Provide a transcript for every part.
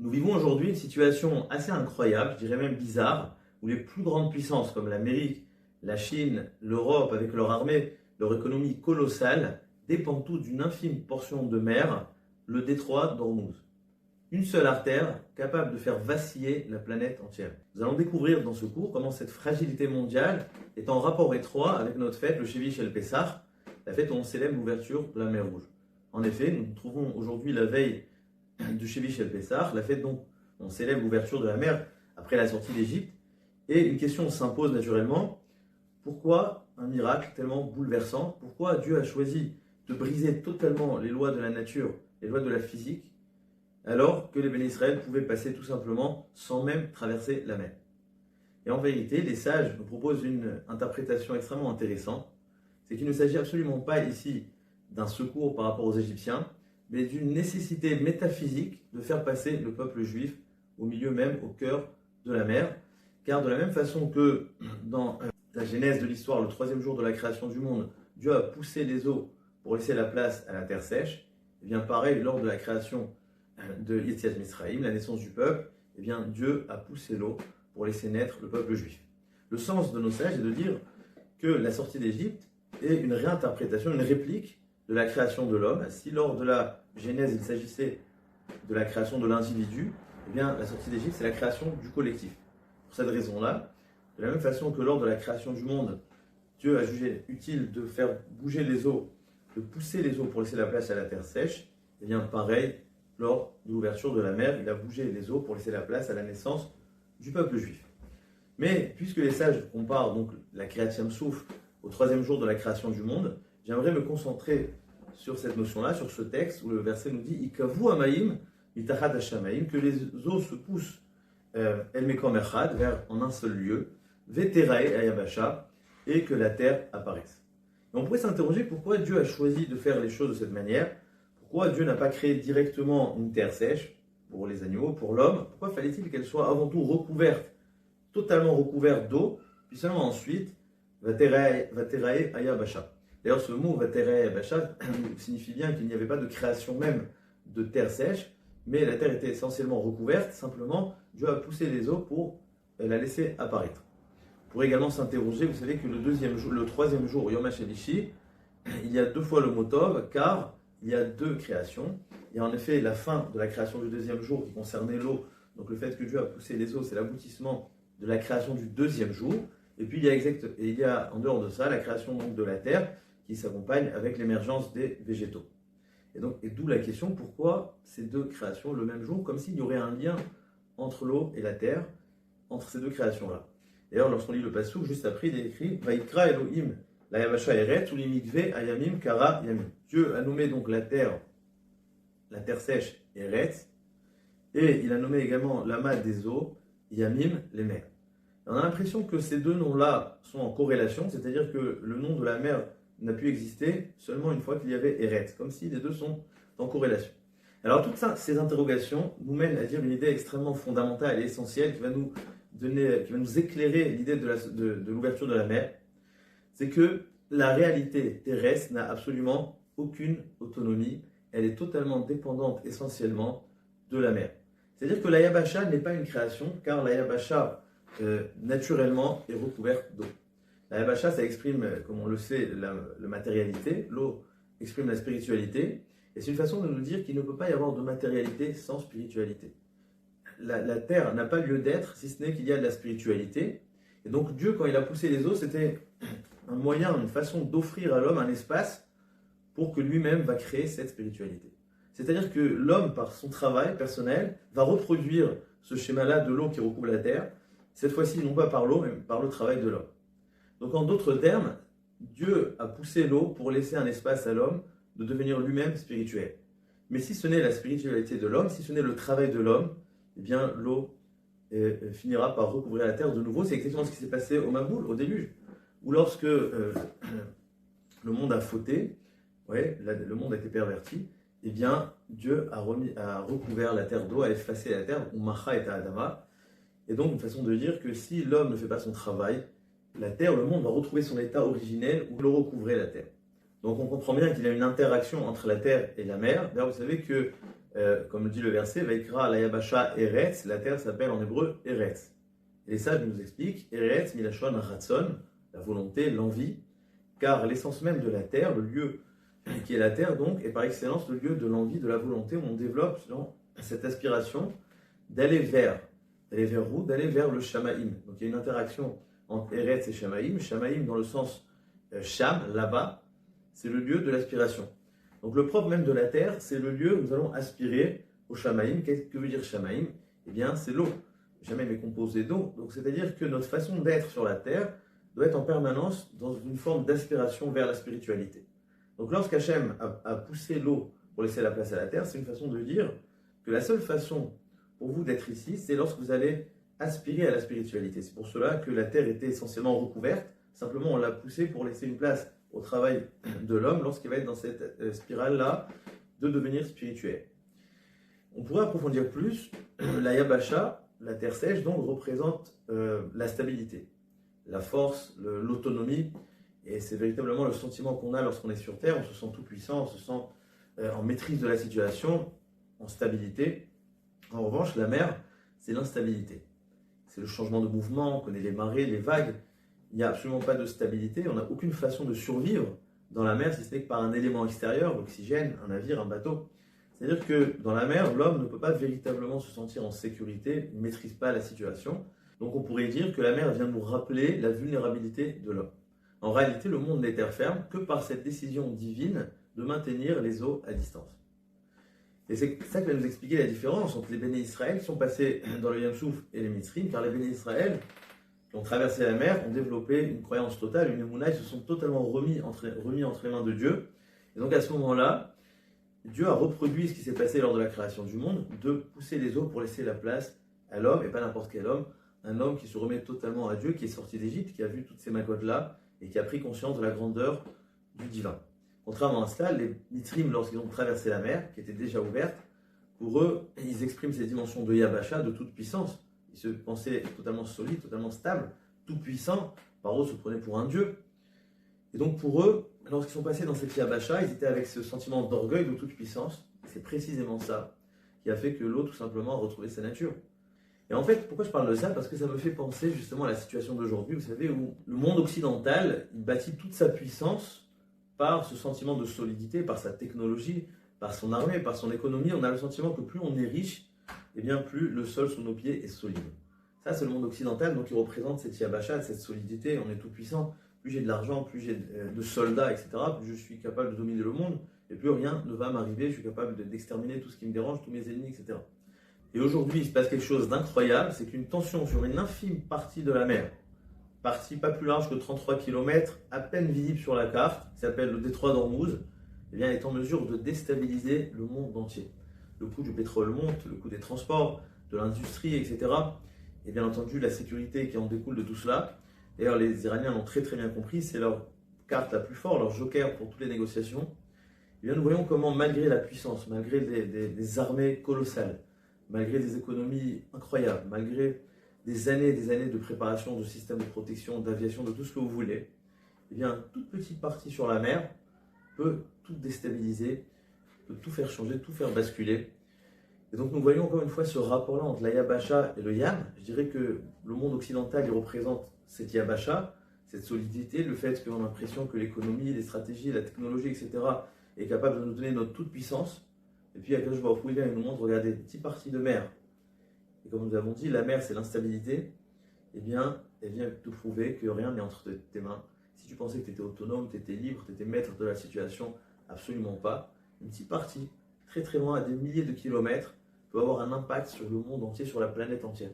Nous vivons aujourd'hui une situation assez incroyable, je dirais même bizarre, où les plus grandes puissances comme l'Amérique, la Chine, l'Europe, avec leur armée, leur économie colossale, dépendent toutes d'une infime portion de mer, le détroit d'Ormuz. Une seule artère capable de faire vaciller la planète entière. Nous allons découvrir dans ce cours comment cette fragilité mondiale est en rapport étroit avec notre fête, le Shevish El Pessah, la fête où on célèbre l'ouverture de la mer Rouge. En effet, nous nous trouvons aujourd'hui la veille du Shevish El Pessah, la fête dont on célèbre l'ouverture de la mer après la sortie d'Égypte. Et une question s'impose naturellement, pourquoi un miracle tellement bouleversant? Pourquoi Dieu a choisi de briser totalement les lois de la nature, les lois de la physique, alors que les bénis Israël pouvaient passer tout simplement sans même traverser la mer? Et en vérité, les sages nous proposent une interprétation extrêmement intéressante. C'est qu'il ne s'agit absolument pas ici d'un secours par rapport aux Égyptiens, mais d'une nécessité métaphysique de faire passer le peuple juif au milieu même, au cœur de la mer. Car de la même façon que dans la genèse de l'histoire, le troisième jour de la création du monde, Dieu a poussé les eaux pour laisser la place à la terre sèche, et bien pareil, lors de la création de Yetziat Mitzrayim, la naissance du peuple, et bien Dieu a poussé l'eau pour laisser naître le peuple juif. Le sens de nos sages est de dire que la sortie d'Égypte est une réinterprétation, une réplique de la création de l'homme. Si lors de la Genèse il s'agissait de la création de l'individu, eh bien la sortie d'Égypte c'est la création du collectif. Pour cette raison-là, de la même façon que lors de la création du monde, Dieu a jugé utile de faire bouger les eaux, de pousser les eaux pour laisser la place à la terre sèche, eh bien pareil, lors de l'ouverture de la mer, il a bougé les eaux pour laisser la place à la naissance du peuple juif. Mais puisque les sages comparent donc la Kriyat Yam Souf au troisième jour de la création du monde, j'aimerais me concentrer sur cette notion-là, sur ce texte où le verset nous dit Ikavu Amaim mitachat hashamaim, que les eaux se poussent El Mekom Echad, en un seul lieu, Veterae Ayabasha, et que la terre apparaisse. Et on pourrait s'interroger pourquoi Dieu a choisi de faire les choses de cette manière. Pourquoi Dieu n'a pas créé directement une terre sèche pour les animaux, pour l'homme? Pourquoi fallait-il qu'elle soit avant tout recouverte, totalement recouverte d'eau, puis seulement ensuite Vaterae Ayabasha? D'ailleurs, ce mot Vaterae Ayabasha signifie bien qu'il n'y avait pas de création même de terre sèche, mais la terre était essentiellement recouverte, simplement Dieu a poussé les eaux pour la laisser apparaître. On pourrait également s'interroger, vous savez que le troisième jour, Yom HaShelishi, il y a deux fois le mot Tov, car il y a deux créations. Il y a en effet la fin de la création du deuxième jour qui concernait l'eau, donc le fait que Dieu a poussé les eaux, c'est l'aboutissement de la création du deuxième jour. Et puis il y a en dehors de ça la création donc, de la terre qui s'accompagne avec l'émergence des végétaux. Et d'où la question, pourquoi ces deux créations le même jour, comme s'il y aurait un lien entre l'eau et la terre, entre ces deux créations-là. D'ailleurs, lorsqu'on lit le passouk, juste après, il est écrit Vaikra Elohim la Yabasha Eret ou l'imikve Ayamim Kara Yamim. Dieu a nommé donc la terre sèche Eret, et il a nommé également l'amas des eaux, Yamim, les mers. Et on a l'impression que ces deux noms-là sont en corrélation, c'est-à-dire que le nom de la mer n'a pu exister seulement une fois qu'il y avait Eret, comme si les deux sont en corrélation. Alors toutes ces interrogations nous mènent à dire une idée extrêmement fondamentale et essentielle qui va nous éclairer l'idée de l'ouverture de la mer. C'est que la réalité terrestre n'a absolument aucune autonomie, elle est totalement dépendante essentiellement de la mer. C'est-à-dire que la Yabasha n'est pas une création, car la Yabasha naturellement est recouverte d'eau. La Yabasha, ça exprime, comme on le sait, la matérialité, l'eau exprime la spiritualité, et c'est une façon de nous dire qu'il ne peut pas y avoir de matérialité sans spiritualité. La terre n'a pas lieu d'être si ce n'est qu'il y a de la spiritualité, et donc Dieu, quand il a poussé les eaux, c'était un moyen, une façon d'offrir à l'homme un espace pour que lui-même va créer cette spiritualité. C'est-à-dire que l'homme, par son travail personnel, va reproduire ce schéma-là de l'eau qui recouvre la terre, cette fois-ci non pas par l'eau, mais par le travail de l'homme. Donc en d'autres termes, Dieu a poussé l'eau pour laisser un espace à l'homme de devenir lui-même spirituel. Mais si ce n'est la spiritualité de l'homme, si ce n'est le travail de l'homme, eh bien l'eau finira par recouvrir la terre de nouveau. C'est exactement ce qui s'est passé au Maboul, au déluge, où lorsque le monde a fauté, le monde a été perverti, eh bien Dieu a recouvert la terre d'eau, a effacé la terre, ou Macha et Adama. Et donc une façon de dire que si l'homme ne fait pas son travail, la terre, le monde va retrouver son état originel où le recouvrait la terre. Donc on comprend bien qu'il y a une interaction entre la terre et la mer. D'ailleurs, vous savez que, comme le dit le verset, Vaikra la Yabasha Eretz, la terre s'appelle en hébreu Eretz. Et les sages nous expliquent Eretz milachon ratson, la volonté, l'envie, car l'essence même de la terre, le lieu qui est la terre donc, est par excellence le lieu de l'envie, de la volonté, où on développe cette aspiration d'aller vers où? D'aller vers le Shamaïm. Donc il y a une interaction entre Eretz et Shamaïm. Shamaïm dans le sens Sham, là-bas, c'est le lieu de l'aspiration. Donc le propre même de la terre, c'est le lieu où nous allons aspirer au Shamaïm. Qu'est-ce que veut dire Shamaïm? Eh bien, c'est l'eau. Shamaïm est composé d'eau. Donc c'est-à-dire que notre façon d'être sur la terre doit être en permanence dans une forme d'aspiration vers la spiritualité. Donc lorsqu'Hachem a poussé l'eau pour laisser la place à la terre, c'est une façon de dire que la seule façon pour vous d'être ici, c'est lorsque vous allez aspirer à la spiritualité. C'est pour cela que la terre était essentiellement recouverte. Simplement, on l'a poussée pour laisser une place au travail de l'homme lorsqu'il va être dans cette spirale-là de devenir spirituel. On pourrait approfondir plus. La Yabasha, la terre sèche, donc, représente la stabilité, la force, l'autonomie. Et c'est véritablement le sentiment qu'on a lorsqu'on est sur terre. On se sent tout puissant, on se sent en maîtrise de la situation, en stabilité. En revanche, la mer, c'est l'instabilité. C'est le changement de mouvement, on connaît les marées, les vagues. Il n'y a absolument pas de stabilité, on n'a aucune façon de survivre dans la mer si ce n'est que par un élément extérieur, l'oxygène, un navire, un bateau. C'est-à-dire que dans la mer, l'homme ne peut pas véritablement se sentir en sécurité, il ne maîtrise pas la situation. Donc on pourrait dire que la mer vient nous rappeler la vulnérabilité de l'homme. En réalité, le monde n'est terre ferme que par cette décision divine de maintenir les eaux à distance. Et c'est ça qui va nous expliquer la différence entre les béné Israël qui sont passés dans le Yam Souf et les Mitzrim, car les béné Israël qui ont traversé la mer ont développé une croyance totale, une émouna, ils se sont totalement remis entre les mains de Dieu. Et donc à ce moment-là, Dieu a reproduit ce qui s'est passé lors de la création du monde, de pousser les eaux pour laisser la place à l'homme, et pas n'importe quel homme, un homme qui se remet totalement à Dieu, qui est sorti d'Égypte, qui a vu toutes ces macotes-là, et qui a pris conscience de la grandeur du divin. Contrairement à cela, les Mitzrim, lorsqu'ils ont traversé la mer, qui était déjà ouverte, pour eux, ils expriment ces dimensions de Yabasha, de toute puissance. Ils se pensaient totalement solides, totalement stables, tout puissants. Par eux, se prenaient pour un dieu. Et donc pour eux, lorsqu'ils sont passés dans cette Yabasha, ils étaient avec ce sentiment d'orgueil, de toute puissance. C'est précisément ça qui a fait que l'eau, tout simplement, a retrouvé sa nature. Et en fait, pourquoi je parle de ça? Parce que ça me fait penser justement à la situation d'aujourd'hui, vous savez, où le monde occidental, il bâtit toute sa puissance par ce sentiment de solidité, par sa technologie, par son armée, par son économie. On a le sentiment que plus on est riche, et bien plus le sol sous nos pieds est solide. Ça, c'est le monde occidental, donc il représente cette Yabasha, cette solidité. On est tout puissant. Plus j'ai de l'argent, plus j'ai de soldats, etc., plus je suis capable de dominer le monde, et plus rien ne va m'arriver. Je suis capable d'exterminer tout ce qui me dérange, tous mes ennemis, etc. Et aujourd'hui, il se passe quelque chose d'incroyable, c'est qu'une tension sur une infime partie de la mer, partie pas plus large que 33 km, à peine visible sur la carte, qui s'appelle le détroit d'Ormuz, eh bien, est en mesure de déstabiliser le monde entier. Le coût du pétrole monte, le coût des transports, de l'industrie, etc. Et bien entendu, la sécurité qui en découle de tout cela. D'ailleurs, les Iraniens l'ont très très bien compris, c'est leur carte la plus forte, leur joker pour toutes les négociations. Et bien, nous voyons comment, malgré la puissance, malgré des armées colossales, malgré des économies incroyables, malgré des années de préparation de systèmes de protection, d'aviation, de tout ce que vous voulez, eh bien, une toute petite partie sur la mer peut tout déstabiliser, peut tout faire changer, tout faire basculer. Et donc nous voyons encore une fois ce rapport-là entre la Yabasha et le Yam. Je dirais que le monde occidental, il représente cette Yabasha, cette solidité, le fait qu'on a l'impression que l'économie, les stratégies, la technologie, etc. est capable de nous donner notre toute puissance. Et puis, Akadosh Baruch Hu, il nous montre, regardez, une petite partie de mer. Et comme nous avons dit, la mer, c'est l'instabilité. Eh bien, elle vient te prouver que rien n'est entre tes mains. Si tu pensais que tu étais autonome, tu étais libre, tu étais maître de la situation, absolument pas. Une petite partie, très très loin, à des milliers de kilomètres, peut avoir un impact sur le monde entier, sur la planète entière.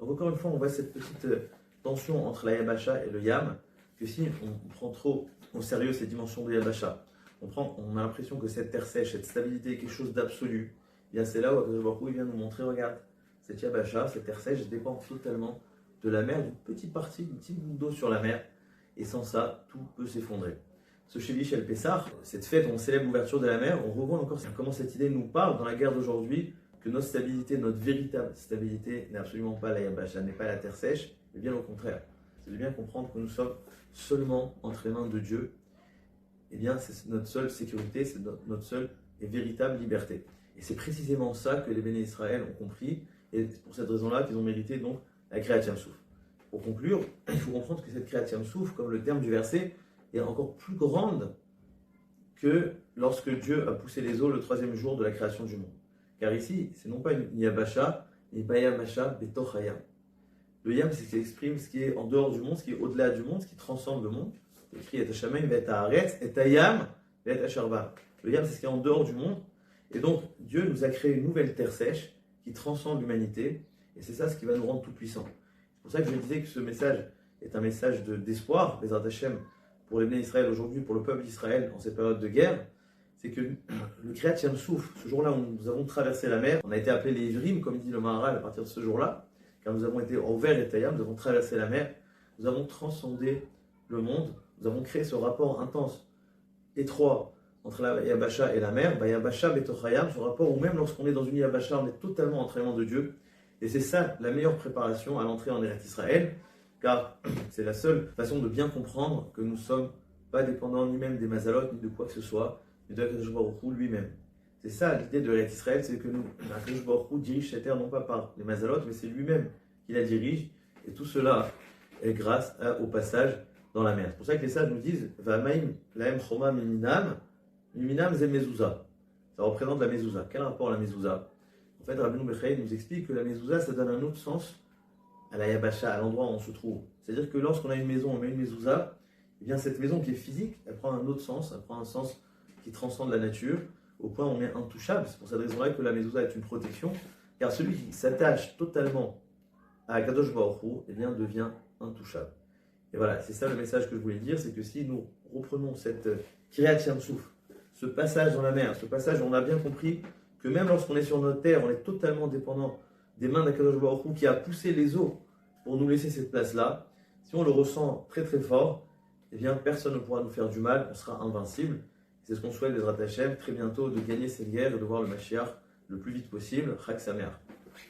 Donc encore une fois, on voit cette petite tension entre la Yabasha et le Yam, que si on prend trop au sérieux ces dimensions de Yabasha, on a l'impression que cette terre sèche, cette stabilité est quelque chose d'absolu. Bien c'est là où Akadosh Baruch Hu vient nous montrer, regarde, cette Yabasha, cette terre sèche dépend totalement de la mer, d'une petite partie, d'une petite goutte d'eau sur la mer, et sans ça, tout peut s'effondrer. Ce Shevish El Pessah, cette fête où on célèbre l'ouverture de la mer, on revoit encore comment cette idée nous parle dans la guerre d'aujourd'hui, que notre stabilité, notre véritable stabilité n'est absolument pas la Yabasha, n'est pas la terre sèche, mais bien au contraire. C'est de bien comprendre que nous sommes seulement entre les mains de Dieu, eh bien c'est notre seule sécurité, c'est notre seule et véritable liberté. Et c'est précisément ça que les béné Israël ont compris, et c'est pour cette raison-là qu'ils ont mérité donc la Kriyat Yam Souf. Pour conclure, il faut comprendre que cette Kriyat Yam Souf, comme le terme du verset, est encore plus grande que lorsque Dieu a poussé les eaux le troisième jour de la création du monde. Car ici, c'est non pas une Yabasha, mais Bayamasha Betoch Hayam. Le Yam, c'est ce qui exprime ce qui est en dehors du monde, ce qui est au-delà du monde, ce qui transcende le monde. C'est écrit Et Hashamayim, Et Haaretz, Et Hayam, Et Hasharba. Le Yam, c'est ce qui est en dehors du monde. Et donc, Dieu nous a créé une nouvelle terre sèche qui transcende l'humanité. Et c'est ça ce qui va nous rendre tout puissants. C'est pour ça que je disais que ce message est un message d'espoir, Bezrat Hashem, pour les béné Israël aujourd'hui, pour le peuple d'Israël en cette période de guerre. C'est que le Kriyat Yam Souf, ce jour-là où nous avons traversé la mer, on a été appelés les Ivrim, comme dit le Maharal, à partir de ce jour-là, car nous avons été envers et Tayam, nous avons traversé la mer, nous avons transcendé le monde, nous avons créé ce rapport intense, étroit, entre la Yabasha et la mer, Yabasha Betochayam, ce rapport où même lorsqu'on est dans une Yabasha, on est totalement entre les mains de Dieu. Et c'est ça la meilleure préparation à l'entrée en Eretz Israël, car c'est la seule façon de bien comprendre que nous ne sommes pas dépendants ni même des Mazalot, ni de quoi que ce soit, mais de Akadosh Baruch Hu lui-même. C'est ça l'idée de l'Eretz Israël, c'est que nous, Akadosh Baruch Hu dirige cette terre non pas par les Mazalot, mais c'est lui-même qui la dirige, et tout cela est grâce au passage dans la mer. C'est pour ça que les sages nous disent Va'amaim laem choma miminam, miminam ze mezouza. Ça représente la mezouza. Quel rapport à la mezouza? En fait, Rabbeinu Bechaï nous explique que la mezouza, ça donne un autre sens à la Yabasha, à l'endroit où on se trouve. C'est-à-dire que lorsqu'on a une maison, on met une mezouza, eh bien cette maison qui est physique, elle prend un autre sens, elle prend un sens qui transcende la nature, au point où on est intouchable. C'est pour cette raison-là que la mezouza est une protection, car celui qui s'attache totalement à Kadosh Baruch Hu, eh bien devient intouchable. Et voilà, c'est ça le message que je voulais dire, c'est que si nous reprenons cette Kriyat Yam Souf, ce passage dans la mer, ce passage où on a bien compris que même lorsqu'on est sur notre terre, on est totalement dépendant des mains d'Akadosh Baruch Hu qui a poussé les eaux pour nous laisser cette place-là. Si on le ressent très très fort, eh bien personne ne pourra nous faire du mal, on sera invincible. C'est ce qu'on souhaite Bezrat Hashem, très bientôt de gagner cette guerre et de voir le Mashiach le plus vite possible. Chag Sameach.